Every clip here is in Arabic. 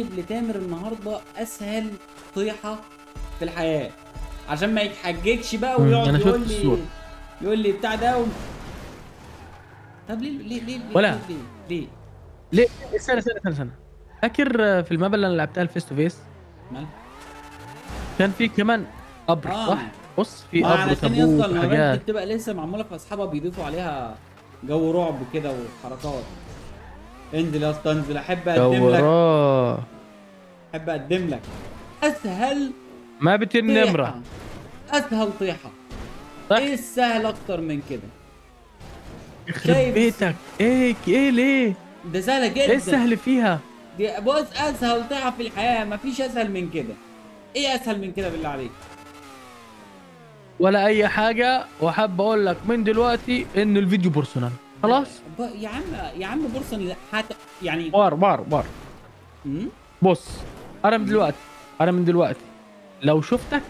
لتامر النهارده اسهل طيحه في الحياه عشان ما يتحججش بقى ويقعد يقول لي بتاع ده طب ليه ولا ليه ليه استنى فاكر في المابا اللي انا لعبتها الفيس تو فيس مال كان في كمان قبر صح؟ بص في ما قبر علشان يا اسطى تابوت المهمات دي وحاجات. بتبقى لسه معموله في اصحابها بيضيفوا عليها جو رعب كده وحركات. انزل يا اسطى انزل، احب اقدم لك اسهل ما بتي النمره طيحه، اسهل طيحه. صح؟ ايه السهل اكتر من كده؟ يخرب شايف بيتك ايه ليه؟ ده سهله ايه جدا. السهل فيها؟ دي بص اسهل طيحه في الحياه، مفيش اسهل من كده. ايه اسهل من كده بالله عليك؟ ولا اي حاجه. وحاب اقول لك من دلوقتي ان الفيديو بيرسونال خلاص. يا عم يا عم بورصه يعني بار امم بص. انا من دلوقتي لو شفتك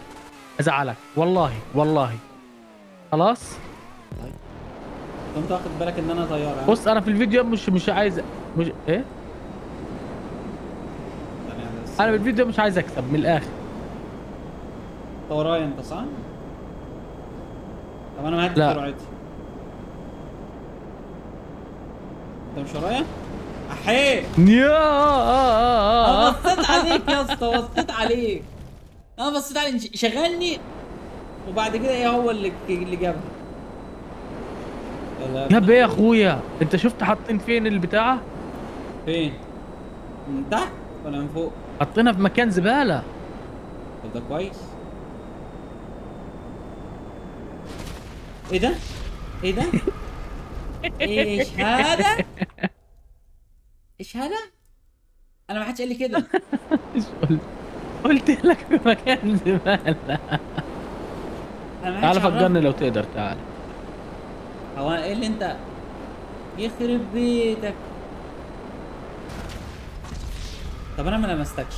ازعلك والله خلاص. طيب كنت واخد بالك ان انا طياره؟ بص انا في الفيديو مش عايز مش ايه. انا في الفيديو مش عايز اكسب من الاخر. انت ورايا انت صح؟ طب انا ما هدي لا سرعتي. انت مش ورايا؟ احيه انا بصيت عليك يا اسطى، بصيت عليك. انا بصيت عليك شغلني وبعد كده ايه هو اللي جابها. جاب ايه يا اخويا؟ انت شفت حاطين فين البتاعه؟ فين؟ من تحت ولا من فوق؟ حاطينها في مكان زباله. طب ده كويس. ايه ده؟ ايه ده؟ ايش هذا؟ ايش هذا؟ انا ما حدش قال لي كده. ايش قلت لك في مكان زباله. انا ما حدش تعال فجرني عرفني. لو تقدر تعال. هو ايه اللي انت يخرب بيتك؟ طب انا ما لمستكش.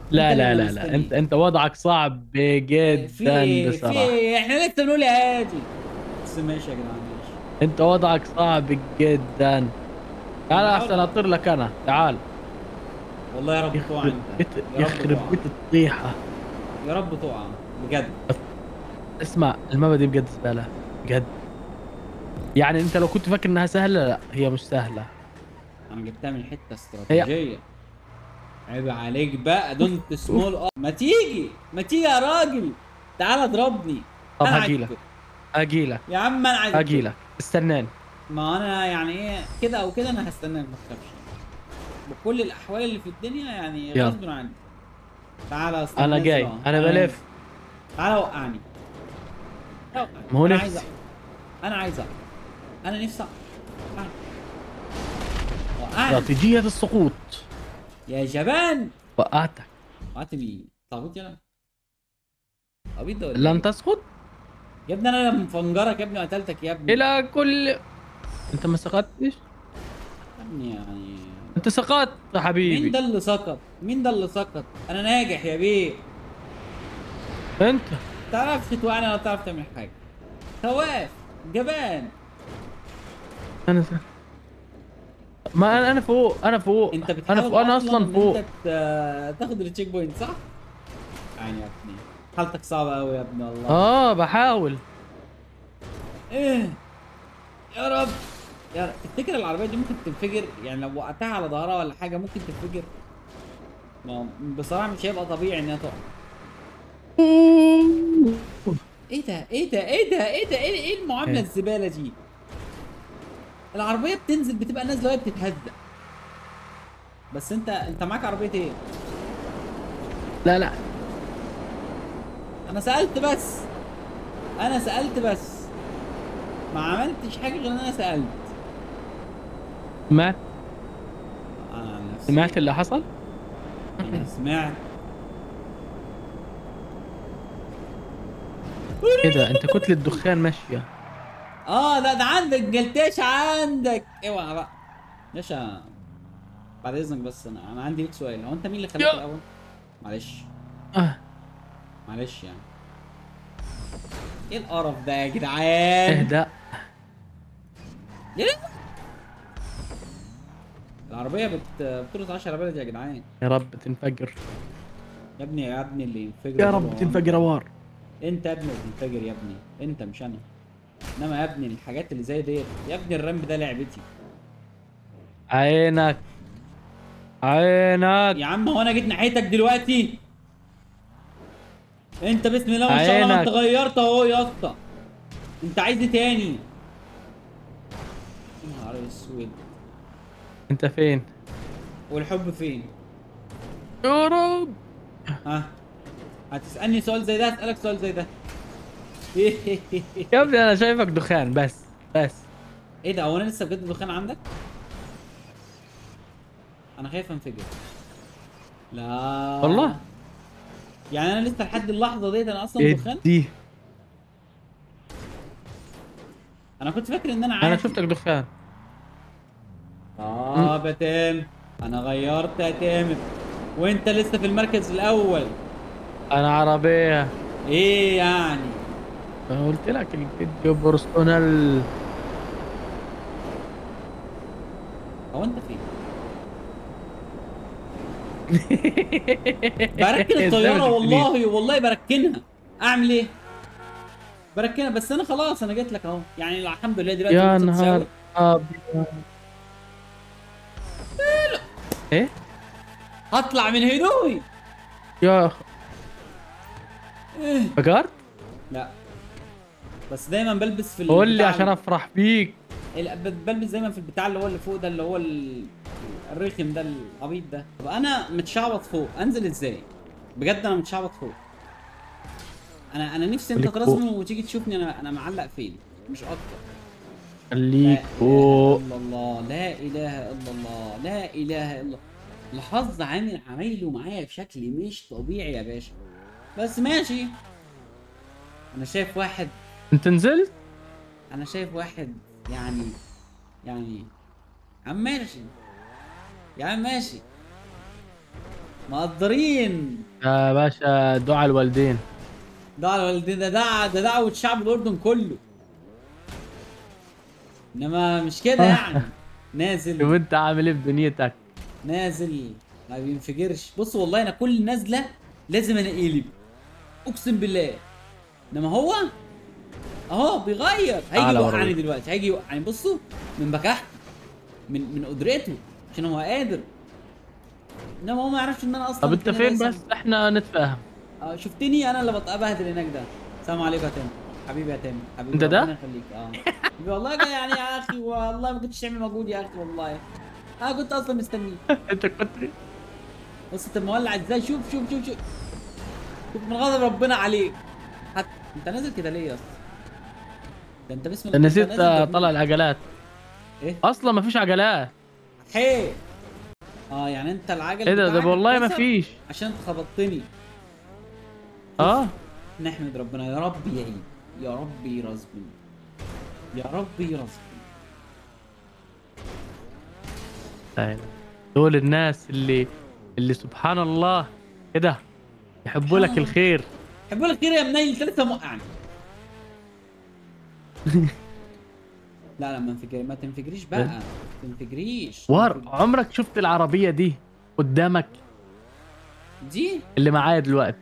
انت لا اللي لا لا لا لمستني. انت وضعك صعب في جدا ايه في بصراحه. ايه؟ احنا لسه بنقول يا هادي. بس ماشي يا جدعان ماشي. انت وضعك صعب جدا. انا تعال بحاول احسن اطير لك انا. تعال. والله يا رب تقع يخرب انت. بيت يا رب يخرب تقع. بيت الطيحه. يا رب تقع بجد. اسمع المابا دي بجد زباله بجد. يعني انت لو كنت فاكر انها سهله، لا هي مش سهله. انا جبتها من حته هي استراتيجيه. عيب عليك بقى، دونت سمول ما تيجي يا راجل. تعال اضربني. طب انا هجيلك عايزك. هجيلك يا عم انا عايزك كده. هجيلك استناني. ما انا يعني ايه كده او كده انا هستناك ما تخافش. بكل الاحوال اللي في الدنيا يعني يلا غصب عني. تعالى اصل انا نازل جاي اهو انا انا نازل. بلف. تعالى وقعني. ما هو انا عايز نفسي. أقع. انا عايز أقع. انا نفسي أقع. وقعني استراتيجيه السقوط. يا جبان. وقعتك. وقعت مين؟ طاغوت يلا. عبيط ده ولا لن ايه؟ تسقط يا ابني انا لما مفنجرك يا ابني قتلتك يا ابني. الى كل. انت ما سقطتش. يا ابني يعني انت سقطت يا مين حبيبي. ده اللي سقط؟ مين ده اللي سقط؟ انا ناجح يا بيه. انت تعرفش توقعني ولا تعرف تعمل حاجه. خواف جبان. انا س... ما انا فوق انا فوق انت انا بتحاول فوق انا اصلا اصلا ان فوق. انت تاخد التشيك بوينت صح؟ يعني يا ابني حالتك صعبه قوي يا ابني والله. بحاول. ايه يا رب. يا رب. تفتكر العربيه دي ممكن تنفجر؟ يعني لو وقعتها على ظهرها ولا حاجه ممكن تنفجر؟ ما هو بصراحه مش هيبقى طبيعي انها تقع. ايه ده ايه ده ايه ده ايه ده ايه المعامله إيه؟ الزباله دي؟ العربيه بتنزل بتبقى نازله وهي بتتهزق. بس انت معاك عربيه ايه؟ لا لا انا سالت بس ما عملتش حاجه غير ان انا سالت. سمعت انا عن نفسي سمعت اللي حصل. انا سمعت. ايه ده؟ انت كتلة دخان ماشية. ده عندك جلتاش عندك اوعى بقى. باشا بعد اذنك بس انا عندي ليك سؤال. هو انت مين اللي خلاك يا الاول؟ معلش آه. معلش يعني. ايه القرف ده يا جدعان؟ اهدأ. ليه؟ العربيه بتطرد 10 بلد يا جدعان. يا رب تنفجر. يا ابني اللي ينفجر يا ده رب تنفجر اوار. انت يا ابني اللي تنفجر يا ابني، انت مش انا. انما يا ابني الحاجات اللي زي ديت يا ابني، الرمب ده لعبتي. عينك عينك يا عم هو انا جيت ناحيتك دلوقتي؟ انت بسم الله ما شاء الله ما انت عينك. غيرت اهو يا اسطى. انت عايز ايه تاني؟ يا نهار اسود. انت فين؟ والحب فين؟ يا رب. ها؟ هتسألني سؤال زي ده هسألك سؤال زي ده. يا ابني انا شايفك دخان بس. ايه ده، هو انا لسه بجد دخان عندك؟ انا خايف انفجر. لا والله. يعني انا لسه لحد اللحظه ديت انا اصلا دخان. ادي. انا كنت فاكر ان انا انا عادي. شفتك دخان. يا تامر انا غيرت يا تامر، وانت لسه في المركز الاول. انا عربيه. ايه يعني؟ انا قلت لك الفيديو بيرسونال. هو انت فين؟ بركن الطياره والله بركنها. اعمل ايه؟ بركنها بس انا خلاص انا جيت لك اهو، يعني الحمد لله دلوقتي يا النقطة نهار تساوي. ابيض. ايه؟ هطلع من هدومي. يا إيه؟ فجرت؟ لا بس دايما بلبس في قول لي البتاع عشان افرح بيك. بلبس دايما في البتاع اللي هو اللي فوق ده، اللي هو الرخم ده العبيط ده. طب انا متشعبط فوق، انزل ازاي؟ بجد انا متشعبط فوق. انا نفسي انت خليك فوق. ترسمي وتيجي تشوفني انا معلق فين، مش اكتر. لا خليك اله فوق. الا الله، لا اله الا الله، لا اله الا الله. الحظ عامل عمايله معايا بشكل مش طبيعي يا باشا. بس ماشي. انا شايف واحد. انت نزلت؟ انا شايف واحد يعني عم ماشي يا عم ماشي. مقدرين. يا باشا دعاء الوالدين. ده على والدين، ده دعوة شعب الأردن كله. إنما مش كده يعني. شوف نازل انت عامل ايه في دنيتك. نازل ما بينفجرش. بص والله أنا كل نازلة لازم أنا أقلب، أقسم بالله. إنما هو أهو بيغير، هيجي تعالى يوقعني ورايا. دلوقتي، هيجي يوقعني. بصوا من بكاحته، من قدرته، عشان هو قادر. إنما هو ما يعرفش إن أنا أصلا طب انت كده فين نازل. بس احنا نتفاهم. شفتني انا اللي بهدل هناك ده. السلام عليكم يا تامر. حبيبي يا تامر حبيبي، انت ده؟ ربنا يخليك. حبيبي والله يعني يا اخي والله ما كنتش تعمل مجهود يا اخي والله. انا كنت اصلا مستنيك. انت كنت. بص انت مولع ازاي، شوف من غضب ربنا عليك. حتى انت نازل كده ليه يا اسطى؟ ده انت بسم الله انت نسيت نازل ده طلع العجلات. ايه؟ اصلا ما فيش عجلات. حي. يعني انت العجل ايه ده بتاعك والله ما اتكسر فيش. عشان انت خبطتني. اه نحمد ربنا يا رب يعين، يا رب يرزقني، يا رب يرزقني. طيب. دول الناس اللي سبحان الله كده يحبوا لك الخير. حبوا لك خير يا منيل، انت لسه موقعني. لا ما تنفجريش بقى، ما تنفجريش. عمرك شفت العربية دي قدامك دي اللي معايا دلوقتي؟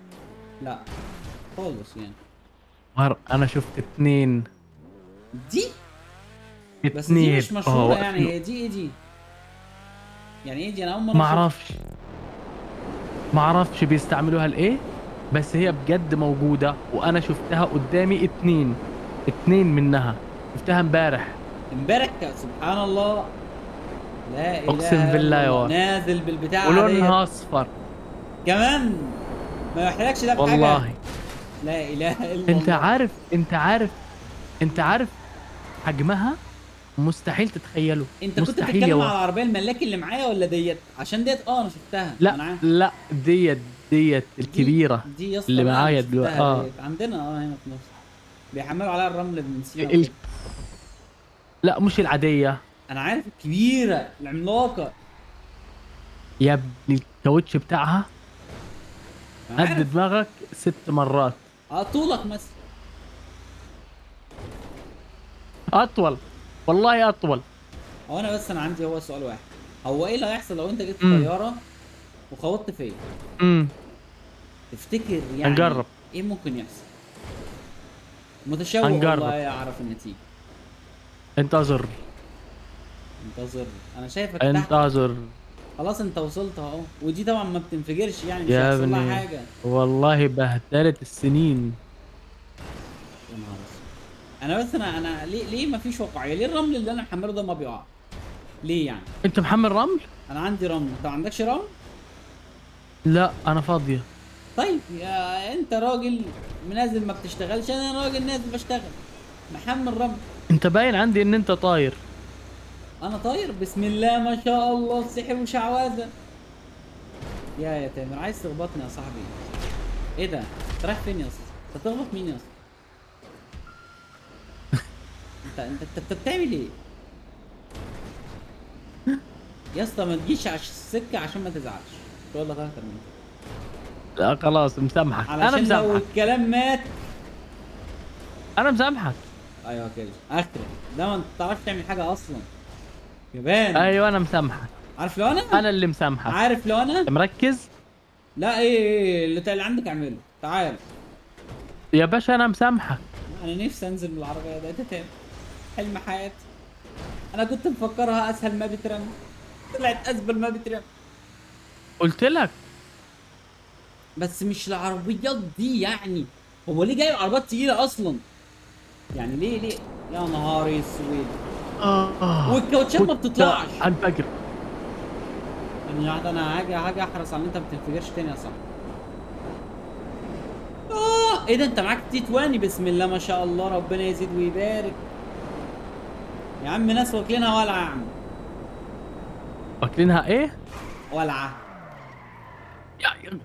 لا خالص يعني. انا شفت اتنين. دي بس دي اتنين مش مشهورة يعني. واقفين. هي دي ايه دي؟ يعني ايه دي؟ انا اول مرة اشوف. ما اعرفش بيستعملوها لايه، بس هي بجد موجودة وانا شفتها قدامي. اتنين منها شفتها امبارح. امبارح سبحان الله. لا اله اقسم بالله الا يا الله. واد. نازل بالبتاع ديت ولونها اصفر كمان. ما يحركش ده بحاجة. والله. لا اله الا انت الله. عارف حجمها مستحيل تتخيله. انت كنت مستحيل يا بتتكلم على واد. العربية الملاكي اللي معايا ولا ديت؟ عشان ديت انا شفتها. لا انا عارف. لا ديت الكبيرة دي يا اسطى اللي بقى معايا أنا دلوقتي. شفتها ديت عندنا هنا في مصر، بيحملوا عليها الرمل من سينا ال... وكده. لا مش العادية انا عارف الكبيره العملاقه يا ابني. الكاوتش بتاعها انا قد عارف. دماغك 6 مرات. طولك مثلا. اطول. والله اطول. هو انا بس انا عندي هو سؤال واحد. هو ايه اللي هيحصل لو انت جبت امم طياره وخبطت فيا؟ امم تفتكر يعني هنجرب. ايه ممكن يحصل؟ متشوق هنجرب. والله اعرف النتيجه. انتظر. انتظر. انا شايفك تحت. انتظر. خلاص انت وصلت اهو، ودي طبعا ما بتنفجرش يعني، مش يا هيحصل لها ابني حاجه. والله بهدلت السنين. يا نهار اسود. انا بس انا ليه ما فيش واقعيه؟ ليه الرمل اللي انا محمله ده ما بيقع؟ ليه يعني؟ انت محمل رمل؟ انا عندي رمل، انت ما عندكش رمل؟ لا انا فاضية. طيب يا انت راجل منازل ما بتشتغلش، انا راجل نازل بشتغل محمل رمل. انت باين عندي ان انت طاير. انا طاير بسم الله ما شاء الله، سحر وشعوذه. يا تامر عايز تخبطني يا صاحبي؟ ايه ده؟ انت رايح فين يا اسطى؟ انت بتخبط مين يا اسطى؟ انت بتعمل ايه؟ يا اسطى ما تجيش على السكه عشان ما تزعلش. مش هقول لك اكتر من كده. لا خلاص مسامحك، انا علشان لو مسامحك. الكلام مات. انا مسامحك. ايوه كده اخرك. ده ما انت بتعرفش تعمل حاجه اصلا. يبان. ايوه انا مسامحك. عارف لو انا. انا اللي مسامحك. عارف لو انا. انت مركز؟ لا ايه اللي عندك اعمله تعال. يا باشا انا مسامحك. انا نفسي انزل من العربيه ده تاني. حلم حياتي. انا كنت مفكرها اسهل ما بترن، طلعت ازبل ما بترن. قلت لك. بس مش العربيات دي يعني. هو ليه جايب عربيات تقيله اصلا؟ يعني ليه؟ يا نهار اسود. والكاوتشات ما كنت بتطلعش. هنفجر. انا هاجي احرص على ان انت ما تنفجرش تاني يا صاحبي. ايه ده؟ انت معاك تي 20 بسم الله ما شاء الله، ربنا يزيد ويبارك. يا عم ناس واكلينها ولعه يا عم. واكلينها ايه؟ ولعه. يا ايه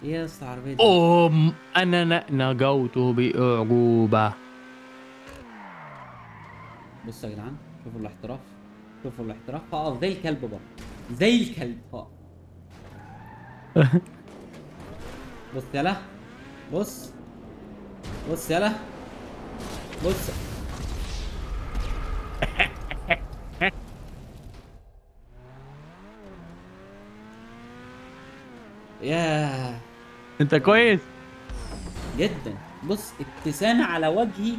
يا اسطى العربيه دي؟ انا نجوت باعجوبه. بصوا يا جدعان، شوفوا الاحتراف. شوفوا الاحتراف، هقف زي الكلب برضه. زي الكلب هقف. بص يلا. بص. بص يلا. بص. ياه. انت كويس؟ جدا. بص ابتسامة على وجهي،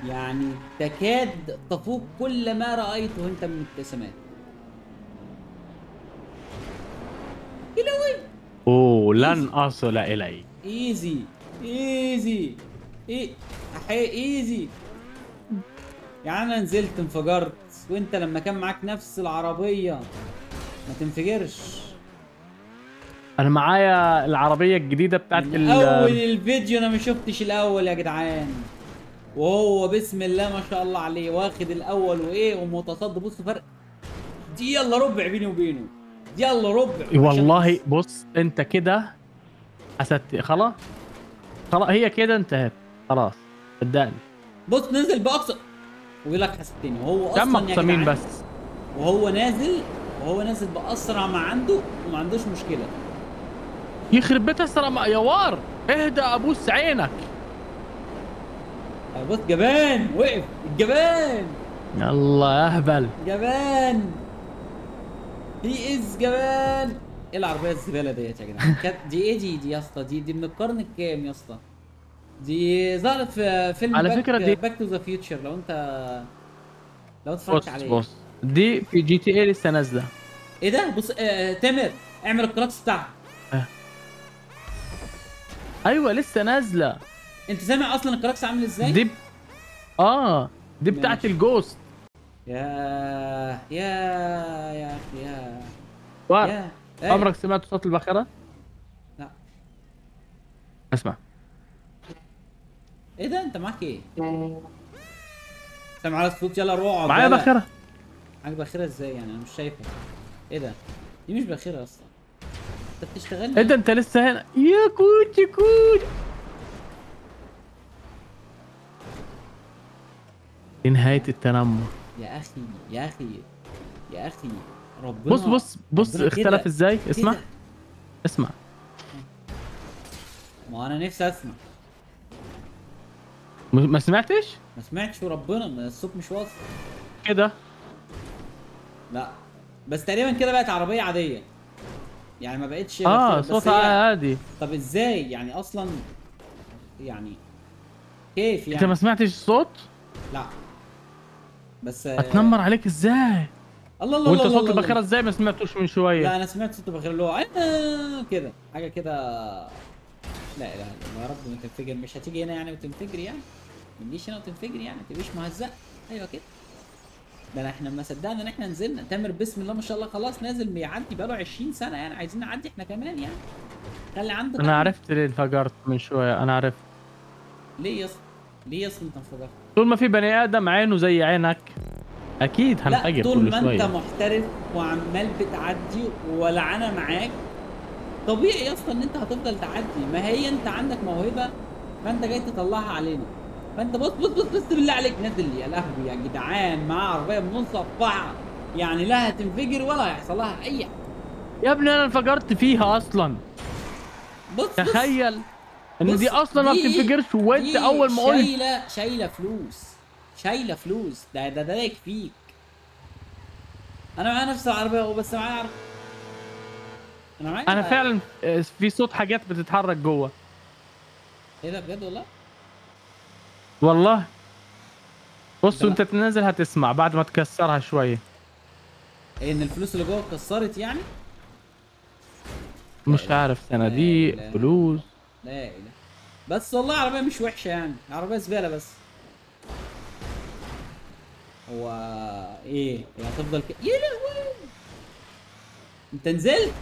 يعني تكاد تفوق كل ما رأيته انت من ابتسامات. كيلوي. لن ايزي. اصل اليك. ايزي. ايزي. ايه. ايزي. يعني انا نزلت انفجرت، وانت لما كان معاك نفس العربية ما تنفجرش. انا معايا العربيه الجديده بتاعت من اول الفيديو انا ما شفتش الاول يا جدعان، وهو بسم الله ما شاء الله عليه واخد الاول وايه ومتصدر. بص فرق دي يلا ربع بيني وبينه. دي يلا ربع عشان والله بس. بص انت كده حسدت. خلاص خلاص هي كده انتهت. خلاص صدقني. بص نزل باقصى ويقول لك حسدتني، وهو كم اصلا يا مقسمين جدعان. بس؟ وهو نازل باسرع ما عنده وما عندوش مشكله. يخرب بيت اسرع يا وار. اهدى ابوس عينك. بص جبان وقف الجبان. يلا يا اهبل. جبان. هي از جبان. ايه العربيه الزباله ديت يا جدعان؟ دي ايه دي يا اسطى؟ دي من القرن الكام يا اسطى؟ دي ظهرت في فيلم على فكره دي باك تو ذا فيوتشر، لو اتفرجت بص عليه. بص دي في جي تي اي لسه نازله. ايه ده؟ بص تامر اعمل الكلاكس بتاعها. اه. ايوه لسه نازله. انت سامع اصلا الكلاكس عامل ازاي؟ دي دي بتاعت ماشي. الجوست. يا اخي يا. وار. يا ايه. عمرك سمعت صوت الباخره؟ لا. اسمع. ايه ده؟ انت معاك ايه؟ سامع على الصوت؟ يلا روح معايا باخره. معاك باخره ازاي يعني؟ انا مش شايفها. ايه ده؟ دي مش باخره اصلا. انت بتشتغلني. ايه ده انت لسه هنا يا كوتش كوتش. دي نهايه التنمر. يا اخي يا اخي يا اخي. ربنا. بص ربنا اختلف كده. ازاي. اسمع. كده. اسمع. ما انا نفسي اسمع. ما سمعتش؟ ما سمعتش وربنا، ما الصوت مش واصل. كده. لا بس تقريبا كده بقت عربيه عاديه، يعني ما بقتش بس صوتها هي. عادي. طب ازاي يعني اصلا؟ يعني كيف انت ما يعني؟ سمعتش الصوت؟ لا بس اتنمر عليك ازاي؟ الله الله الله وانت الله صوت الله الله. الباخرة ازاي ما سمعتوش من لا شويه؟ انا سمعت صوت بخير اللي هو كده حاجه كده. لا اله الا الله، يا رب ما تنفجر. مش هتيجي هنا يعني وتنفجر يعني؟ ما تجيش هنا وتنفجر يعني، ما تبقيش مهزأ. ايوه كده. ده احنا ما صدقنا ان احنا نزلنا. تامر بسم الله ما شاء الله خلاص نازل بيعدي بقاله 20 سنه، يعني عايزين نعدي احنا كمان يعني. خلي عندك انا رحمه. عرفت ليه انفجرت من شويه، انا عرفت. ليه يا اسطى؟ ليه يا اسطى انت انفجرت؟ طول ما في بني ادم عينه زي عينك اكيد لا هنفجر طول كل ما انت شويه. محترف وعمال بتعدي ولا انا معاك، طبيعي يا اسطى ان انت هتفضل تعدي. ما هي انت عندك موهبه، فانت جاي تطلعها علينا. فانت بص بص بص بص بالله عليك نازل. يا لهوي يا جدعان، معاه عربيه مصفعه، يعني لا هتنفجر ولا هيحصل لها اي حاجه. يا ابني انا انفجرت فيها اصلا. بص بص تخيل ان دي بص اصلا ما دي بتنفجرش، وانت دي اول ما قلت. شايله فلوس. شايله فلوس. ده يكفيك. انا معايا نفس العربيه بس معايا انا انا معايا. فعلا في صوت حاجات بتتحرك جوه. ايه ده بجد والله؟ والله. ده بص لا. وانت تنزل هتسمع بعد ما تكسرها شويه. إيه، ان الفلوس اللي جوه اتكسرت يعني؟ لا مش اله. عارف لا صناديق اله الا الله. فلوس. لا اله. بس والله عربيه مش وحشه يعني، عربيه زباله بس. هو ايه هي هتفضل كده؟ يا لهوي. انت نزلت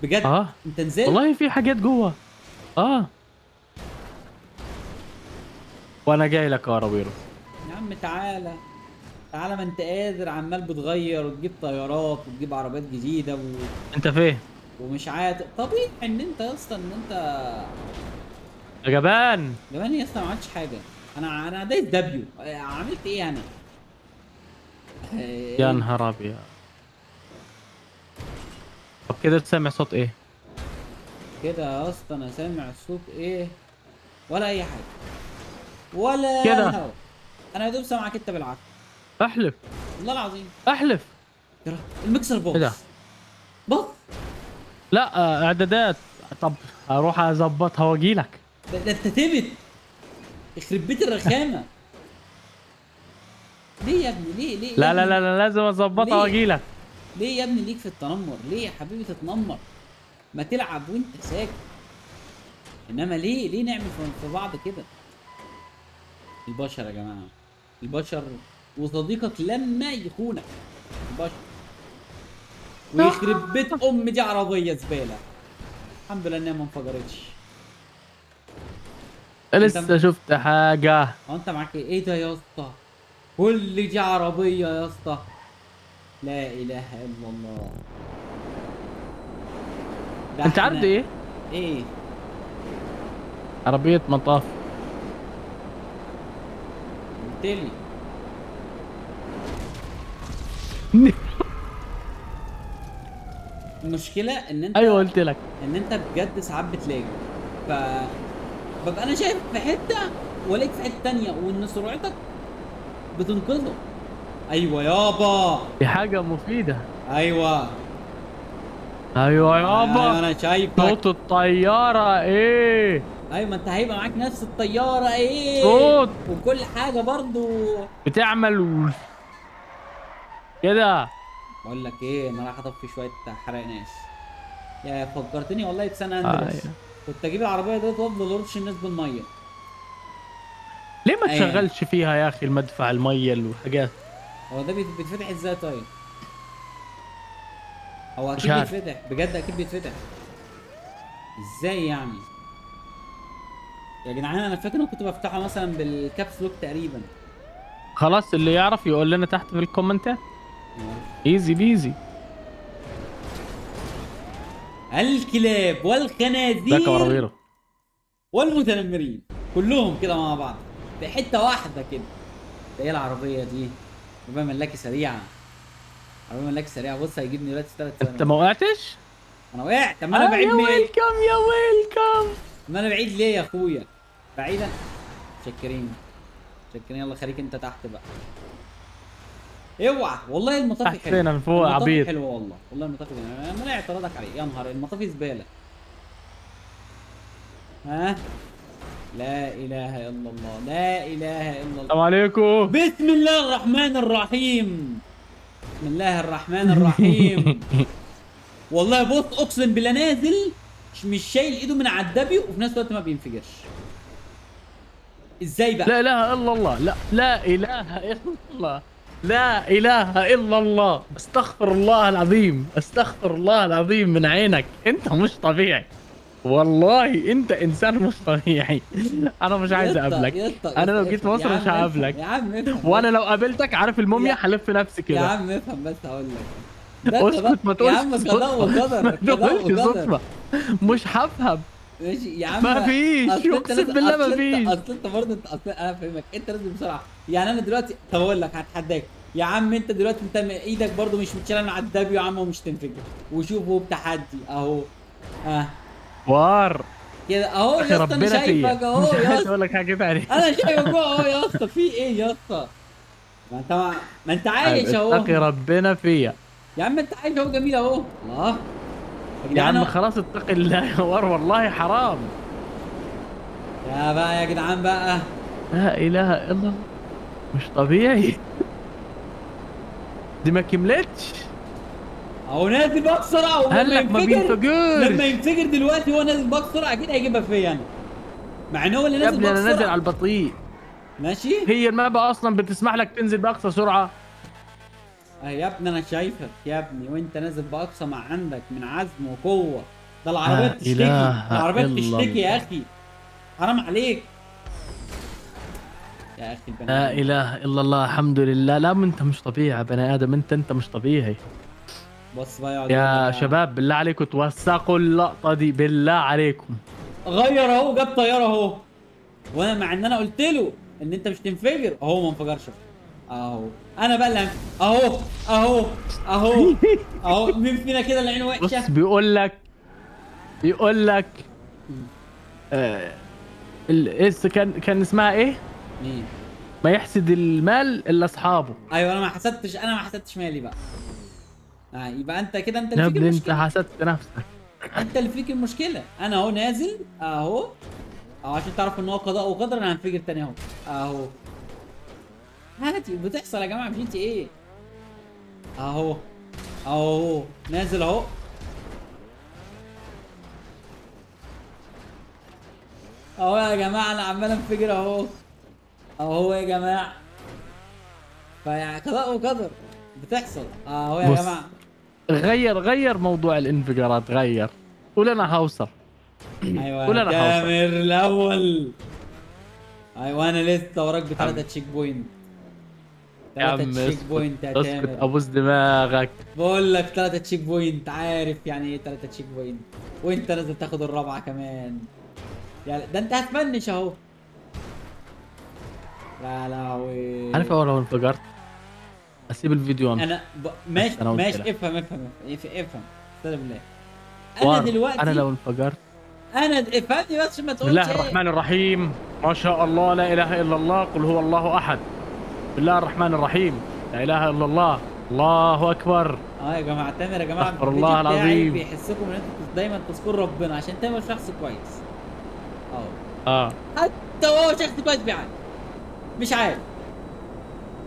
بجد؟ اه انت نزلت؟ والله في حاجات جوه. اه وانا جاي لك يا رويرو. يا عم تعالى. تعالى، ما انت قادر عمال بتغير وتجيب طيارات وتجيب عربيات جديده انت فين ومش عارف. طبيعي ان انت يا اسطى ان انت يا جبان؟ كمان يا اسطى ما عملتش حاجه. انا دايس دبليو. عملت ايه انا؟ يا انت نهار ابيض. طب كده تسمع صوت ايه؟ كده يا اسطى انا سامع صوت ايه؟ ولا اي حاجه. ولا كده الهوا. انا يا دوب سامعك انت بالعافيه. احلف. والله العظيم. احلف. يلا المكسر ايه ده؟ باظ. باظ. لا اعدادات. طب اروح اظبطها واجي لك. ده انت تبت. يخرب بيت الرخامه. ليه يا ابني؟ ليه يا لا لا ابني؟ لا لا لازم اظبطها ليه؟ واجي لك. ليه يا ابني ليك في التنمر؟ ليه يا حبيبي تتنمر؟ ما تلعب وانت ساكت. انما ليه نعمل في بعض كده؟ البشر يا جماعه. البشر. وصديقك لما يخونك. البشر. ويخرب بيت دي عربيه زباله. الحمد لله انها ما انفجرتش. انت لسه شفت حاجة. هو انت معاك ايه؟ ايه ده يا اسطى؟ كل دي عربيه يا اسطى. لا اله الا الله. ده انت عارف دي احنا. ايه؟ ايه؟ عربية مطاف. قلت لي. المشكله ان ايوه انت قلت لك. ان انت بجد ساعات بتلاقي. ف ببقى انا شايف في حته وليك في حته تانية، وان سرعتك بتنقذه. ايوه يابا. دي حاجة مفيدة. ايوه. ايوه ايوه يابا. انا شايفك. صوت الطيارة ايه؟ ايوه ما انت هيبقى معاك نفس الطياره ايه. صوت وكل حاجه برضو. بتعمل كده. بقول لك ايه، انا رايح اطفي شويه حرق ناس. يا فكرتني والله بسان اندريس. ايوه. كنت اجيب العربيه ديت وافضل ارش الناس بالميه. ليه ما ايه تشغلش فيها يا اخي المدفع المية والحاجات؟ هو ده بيتفتح ازاي طيب؟ هو مش اكيد عارف. بيتفتح بجد، اكيد بيتفتح. ازاي يعني؟ يا جدعان انا فاكر اني كنت بفتحه مثلا بالكابس لوك تقريبا. خلاص اللي يعرف يقول لنا تحت في الكومنتات. ايزي بيزي. الكلاب ازيك يا والخنازير ورويرو؟ والمتنمرين كلهم كده مع بعض في حته واحده كده. ده ايه العربيه دي؟ عربيه ملاكي سريعه. عربيه ملاكي سريعه. بص هيجيبني دلوقتي في 3 انت ثواني. ما وقعتش؟ انا وقعت. طب ما انا بعيد يا ويلكم يا ويلكم. ما انا بعيد ليه يا اخويا؟ بعيدا. شكرين. شكرين. يلا خليك انت تحت بقى. اوعى والله المطافي حلو. حسينا من فوق المطافي عبيط. حلوه والله، والله المطافي انا ما اعتراضك عليه. يا نهار المطافي زباله. ها، لا اله الا الله، لا اله الا الله. السلام عليكم. بسم الله الرحمن الرحيم. بسم الله الرحمن الرحيم. والله بص اقسم بالله نازل مش شايل ايده من على الدبي وفي نفس الوقت ما بينفجرش. ازاي بقى؟ لا اله الا الله، لا لا اله الا الله، لا اله الا الله. استغفر الله العظيم، استغفر الله العظيم من عينك. انت مش طبيعي والله، انت انسان مش طبيعي. انا مش عايز اقابلك. انا لو جيت مصر مش هقابلك. يا عم افهم وانا بس. لو قابلتك عارف الموميا يا- هلف نفسي يا كده. عم افهم بس هقول لك. ده اسكت ما يا تقولش عم صدفة. قضاء وقدر، ما قضاء تقولش وقدر. صدفة. مش هفهم. ماشي يا عم. ما فيش، اصل انت اقسم لازم، بالله اصل ما انت فيش. اصل انت برضه انت اصل انا فاهمك، انت لازم بسرعه. يعني انا دلوقتي طب اقول لك هتحداك يا عم. انت دلوقتي انت ايدك برضه مش متشاله من على الدبي يا عم ومش تنفجر. وشوف هو بتحدي اهو. اه وار كده اهو اخي يا اسطى، انا ربنا فيا. شايفك اهو مش يا عايز اسطى. اقول لك حاجه ثانيه. انا شايفك اهو يا اسطى. في ايه يا اسطى؟ ما انت عايش اهو. اتقي ربنا فيا. يا عم انت عايش اهو جميل اهو. الله يا يا جدعان عم خلاص اتقي الله يا وار، والله حرام. يا بقى يا جدعان بقى. لا اله الا الله، مش طبيعي. دي ما كملتش. اهو نازل بقى بسرعه قال ولما لك ما ينفجر. بينفجرش. لما ينفجر دلوقتي هو نازل بقى بسرعه اكيد هيجيبها فيا انا. مع ان هو اللي يا نازل ابني بقى انا نازل بسرعه. على البطيء. ماشي. هي المابا اصلا بتسمح لك تنزل باقصى سرعه. يا ابني انا شايفك يا ابني وانت نازل باقصى ما عندك من عزم وقوه. ده العربيه لا بتشتكي، إله العربيه إلا بتشتكي يا الله. اخي. حرام عليك يا اخي البني لا آدم. اله الا الله، الحمد لله. لا انت مش طبيعي يا بني ادم، انت مش طبيعي. بص بقى يقعد يقول يا لك شباب بالله عليكم توثقوا اللقطه دي بالله عليكم. غير اهو جاب طياره اهو. وانا مع ان انا قلت له ان انت مش تنفجر اهو ما انفجرش. اهو انا بقى اللي اهو اهو اهو اهو. مين فينا كده اللي عينه بص وحشه؟ بيقول لك كان اسمها ايه؟ مين؟ ما يحسد المال الا اصحابه. ايوه انا ما حسدتش مالي بقى. يبقى انت كده انت يا اللي فيك ابني انت المشكله. حسدت نفسك. انت اللي فيك المشكله. انا اهو نازل اهو عشان تعرف ان هو قضاء وقدر. انا هنفجر تاني اهو اهو. عادي بتحصل يا جماعه، مش انت ايه. اهو اهو نازل اهو. اهو يا جماعه انا عمال انفجر اهو. اهو يا جماعه. فيعني قضاء وقدر بتحصل اهو يا بص. جماعه. غير موضوع الانفجارات، غير. قول انا هوصل. ايوه قول يا انا هوصل. تامر الاول. ايوه انا لسه وراك بثلاثه تشيك بوينت. يا عم ثلاثه تشيك بوينت يا اسكت تامر. ابوس دماغك. بقول لك ثلاثه تشيك بوينت. عارف يعني ايه ثلاثه تشيك بوينت؟ وانت لازم تاخد الرابعه كمان. يعني ده انت هتفنش اهو. يا لهوي. عارف لو انفجرت اسيب الفيديو انا ماشي أنا قلت ماشي. لك. افهم استهدى بالله. وار. انا دلوقتي انا لو انفجرت. انا افهمني بس ما بسم تقولش الله ايه. الرحمن الرحيم. ما شاء الله، لا اله الا الله، قل هو الله احد. بسم الله الرحمن الرحيم. لا اله الا الله، الله اكبر. يا جماعه تامر يا جماعه استغفر الفيديو الله بتاعي العظيم. بيحسكم ان انتوا دايما تذكروا ربنا عشان تامر شخص كويس. اه حتى هو شخص كويس بيعاني. مش عارف.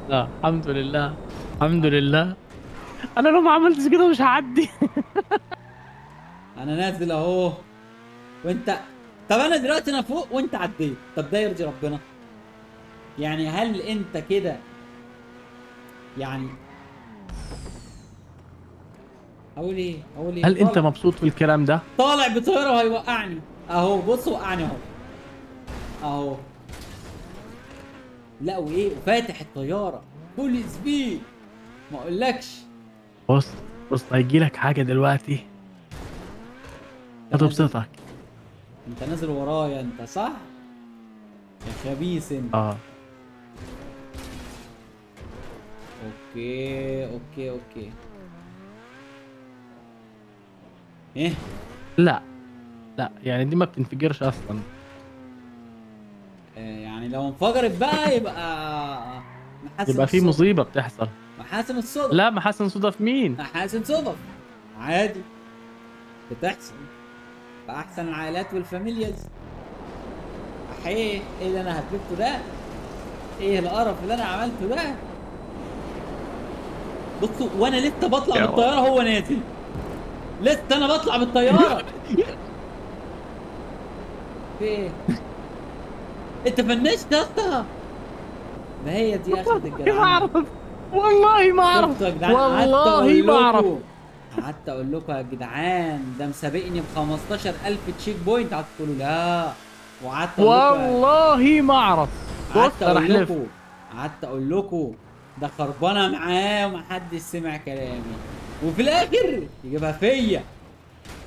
لا الحمد لله، الحمد لله. انا لو ما عملتش كده مش هعدي. انا نازل اهو وانت. طب انا دلوقتي انا فوق وانت عديت. طب ده يرضي ربنا؟ يعني هل انت كده يعني اقول ايه هل انت طالع. مبسوط في الكلام ده؟ طالع بطياره وهيوقعني اهو. بص وقعني اهو اهو. لا وايه وفاتح الطياره فول سبيد. ما اقولكش. بص هيجي لك حاجه دلوقتي هتبسطك. انت نازل ورايا انت صح يا خبيث انت. اوكي ايه. لا يعني دي ما بتنفجرش اصلا. يعني لو انفجرت بقى يبقى يبقى في مصيبه بتحصل. محاسن الصدف. لا محاسن صدف مين؟ محاسن صدف عادي بتحصل في احسن العائلات والفاميلياز. احيه، ايه اللي انا هببته ده؟ ايه القرف اللي انا عملته ده؟ بصوا وانا لسه بطلع يا بالطياره هو نازل، لسه انا بطلع بالطياره. في ايه؟ انت فنشت يا اسطى. ما هي دي اخرة ما الجدعنه. اعرف والله ما اعرف شفتوا يا جدعان؟ والله ما اعرف. قعدت اقول لكم يا جدعان ده مسابقني ب 15,000 تشيك بوينت، قعدت تقولوا لا. وقعدت اقول لكم، والله ما اعرف. بص قعدت انا اقول احلف. لكم، قعدت اقول لكم ده خربانه معاه ومحدش سمع كلامي، وفي الاخر يجيبها فيا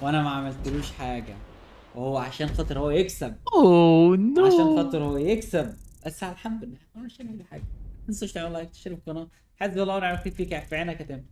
وانا ما عملتلوش حاجه، وهو عشان خاطر هو يكسب. اوه نو. عشان خاطر هو يكسب. بس الحمد لله انا مش هنعمل حاجه. ما تنسوش تعملوا لايك، تشتركوا في القناه. حسبي الله ونعم الوكيل فيك، في عينك يا تامر.